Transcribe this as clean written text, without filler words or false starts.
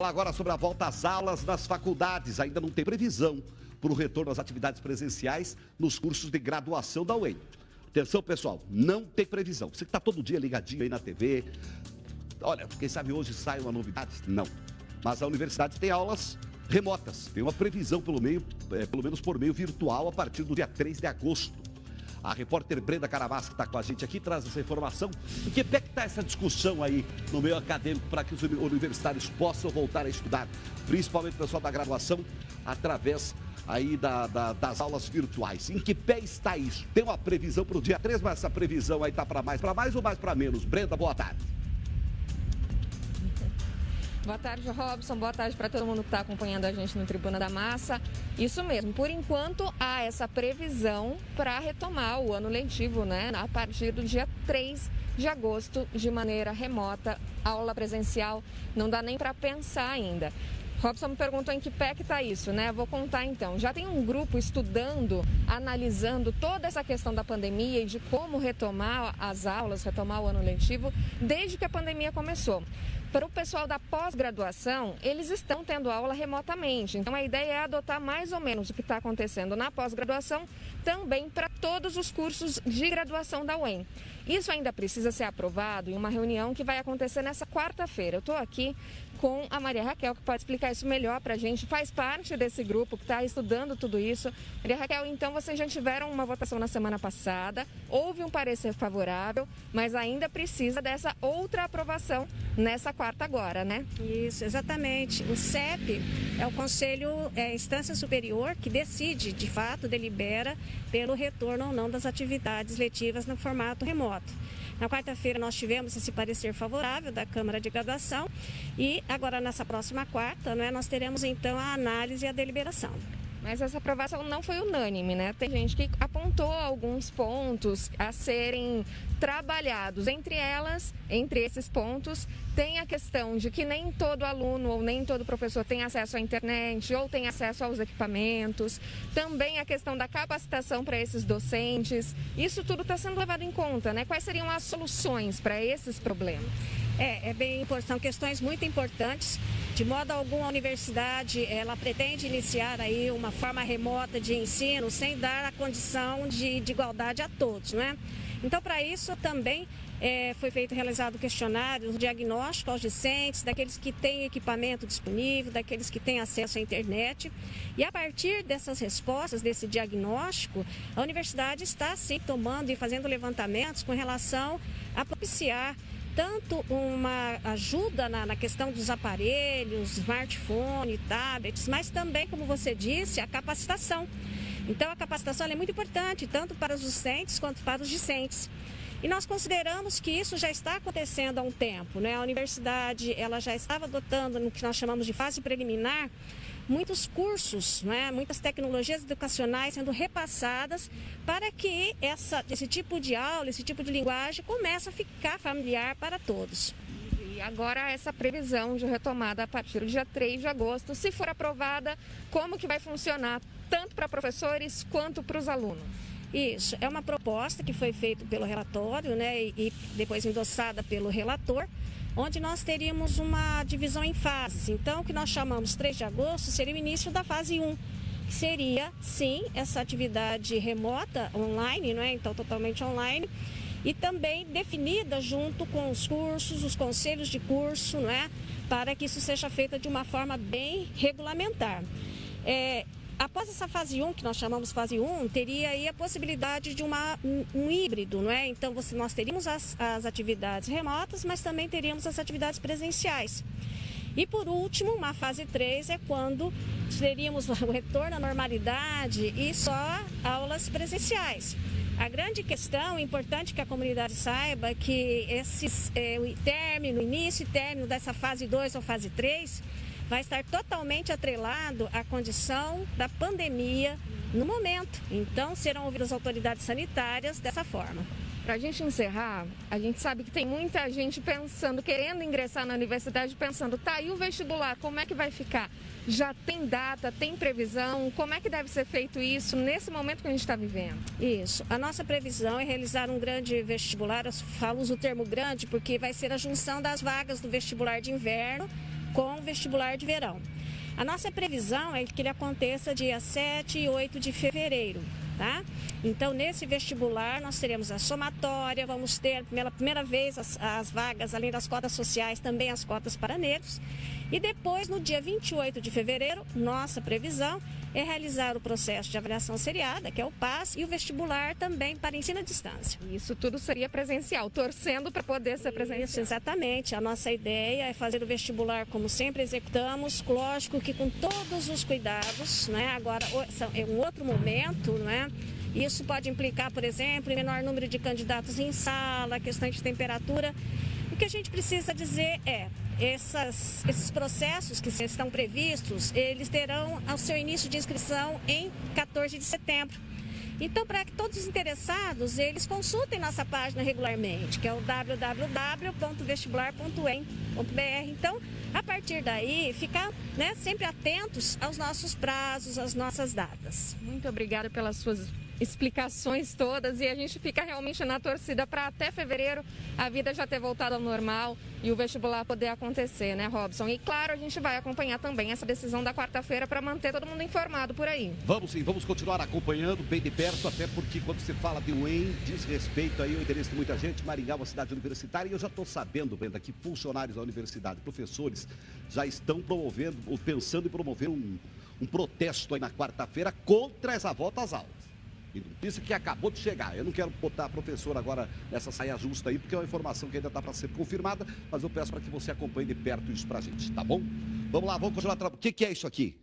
Falar agora sobre a volta às aulas nas faculdades. Ainda não tem previsão para o retorno às atividades presenciais nos cursos de graduação da UEM. Atenção, pessoal, não tem previsão. Você que está todo dia ligadinho aí na TV. Olha, quem sabe hoje sai uma novidade? Não. Mas a universidade tem aulas remotas. Tem uma previsão pelo menos por meio virtual a partir do dia 3 de agosto. A repórter Brenda Caravasca está com a gente aqui, traz essa informação. Em que pé que está essa discussão aí no meio acadêmico para que os universitários possam voltar a estudar, principalmente o pessoal da graduação, através aí das aulas virtuais? Em que pé está isso? Tem uma previsão para o dia 3, mas essa previsão aí está para mais ou mais para menos? Brenda, boa tarde. Boa tarde, Robson. Boa tarde para todo mundo que está acompanhando a gente no Tribuna da Massa. Isso mesmo, por enquanto há essa previsão para retomar o ano letivo, né? A partir do dia 3 de agosto, de maneira remota, aula presencial, não dá nem para pensar ainda. Robson me perguntou em que pé que está isso, né? Vou contar então. Já tem um grupo estudando, analisando toda essa questão da pandemia e de como retomar as aulas, retomar o ano letivo, desde que a pandemia começou. Para o pessoal da pós-graduação, eles estão tendo aula remotamente. Então, a ideia é adotar mais ou menos o que está acontecendo na pós-graduação também para todos os cursos de graduação da UEM. Isso ainda precisa ser aprovado em uma reunião que vai acontecer nessa quarta-feira. Eu estou aqui com a Maria Raquel, que pode explicar isso melhor para a gente, faz parte desse grupo que está estudando tudo isso. Maria Raquel, então vocês já tiveram uma votação na semana passada, houve um parecer favorável, mas ainda precisa dessa outra aprovação nessa quarta agora, né? Isso, exatamente. O CEP é o Conselho, a instância superior que decide, de fato, delibera pelo retorno ou não das atividades letivas no formato remoto. Na quarta-feira nós tivemos esse parecer favorável da Câmara de Graduação e agora nessa próxima quarta, né, nós teremos então a análise e a deliberação. Mas essa aprovação não foi unânime, né? Tem gente que apontou alguns pontos a serem trabalhados. Entre esses pontos, tem a questão de que nem todo aluno ou nem todo professor tem acesso à internet ou tem acesso aos equipamentos. Também a questão da capacitação para esses docentes. Isso tudo está sendo levado em conta, né? Quais seriam as soluções para esses problemas? São questões muito importantes. De modo algum, a universidade ela pretende iniciar aí uma forma remota de ensino sem dar a condição de igualdade a todos, né? Então, para isso também foi realizado questionário, diagnóstico aos discentes, daqueles que têm equipamento disponível, daqueles que têm acesso à internet. E a partir dessas respostas, desse diagnóstico, a universidade está sim tomando e fazendo levantamentos com relação a propiciar tanto uma ajuda na questão dos aparelhos, smartphone, tablets, mas também, como você disse, a capacitação. Então, a capacitação é muito importante, tanto para os docentes quanto para os discentes. E nós consideramos que isso já está acontecendo há um tempo, né? A universidade ela já estava adotando no que nós chamamos de fase preliminar, muitos cursos, né, muitas tecnologias educacionais sendo repassadas para que esse tipo de aula, esse tipo de linguagem comece a ficar familiar para todos. E agora essa previsão de retomada a partir do dia 3 de agosto, se for aprovada, como que vai funcionar tanto para professores quanto para os alunos? Isso, é uma proposta que foi feita pelo relatório, né, e depois endossada pelo relator, onde nós teríamos uma divisão em fases. Então, o que nós chamamos 3 de agosto seria o início da fase 1, que seria, sim, essa atividade remota, online, não é? Então, totalmente online, e também definida junto com os cursos, os conselhos de curso, não é? Para que isso seja feito de uma forma bem regulamentar. Após essa fase 1, que nós chamamos fase 1, teria aí a possibilidade de um híbrido, não é? Então, nós teríamos as atividades remotas, mas também teríamos as atividades presenciais. E, por último, uma fase 3 é quando teríamos o retorno à normalidade e só aulas presenciais. A grande questão, importante que a comunidade saiba, que o início e término dessa fase 2 ou fase 3 vai estar totalmente atrelado à condição da pandemia no momento. Então, serão ouvidas as autoridades sanitárias dessa forma. Para a gente encerrar, a gente sabe que tem muita gente pensando, querendo ingressar na universidade, pensando, tá, e o vestibular, como é que vai ficar? Já tem data, tem previsão? Como é que deve ser feito isso nesse momento que a gente está vivendo? Isso. A nossa previsão é realizar um grande vestibular. Eu uso o termo grande porque vai ser a junção das vagas do vestibular de inverno com o vestibular de verão. A nossa previsão é que ele aconteça dia 7 e 8 de fevereiro. Tá? Então, nesse vestibular, nós teremos a somatória, vamos ter pela primeira vez as vagas, além das cotas sociais, também as cotas para negros. E depois, no dia 28 de fevereiro, nossa previsão é realizar o processo de avaliação seriada, que é o PAS, e o vestibular também para ensino à distância. Isso tudo seria presencial, torcendo para poder ser presencial. Isso, exatamente. A nossa ideia é fazer o vestibular como sempre executamos, lógico que com todos os cuidados, né? Agora, é um outro momento, né? Isso pode implicar, por exemplo, em menor número de candidatos em sala, questão de temperatura. O que a gente precisa dizer é, esses processos que estão previstos, eles terão o seu início de inscrição em 14 de setembro. Então, para que todos os interessados, eles consultem nossa página regularmente, que é o www.vestibular.em.br. Então, a partir daí, ficar, né, sempre atentos aos nossos prazos, às nossas datas. Muito obrigada pelas suas explicações todas, e a gente fica realmente na torcida para até fevereiro a vida já ter voltado ao normal e o vestibular poder acontecer, né, Robson? E claro, a gente vai acompanhar também essa decisão da quarta-feira para manter todo mundo informado por aí. Vamos sim, vamos continuar acompanhando bem de perto, até porque quando se fala de UEM, diz respeito aí ao interesse de muita gente. Maringá é uma cidade universitária e eu já estou sabendo, Brenda, que funcionários da universidade, professores, já estão promovendo, ou pensando em promover um protesto aí na quarta-feira contra essa volta às aulas. E notícia que acabou de chegar. Eu não quero botar a professora agora nessa saia justa aí, porque é uma informação que ainda está para ser confirmada, mas eu peço para que você acompanhe de perto isso para a gente, tá bom? Vamos lá, vamos continuar. O que é isso aqui?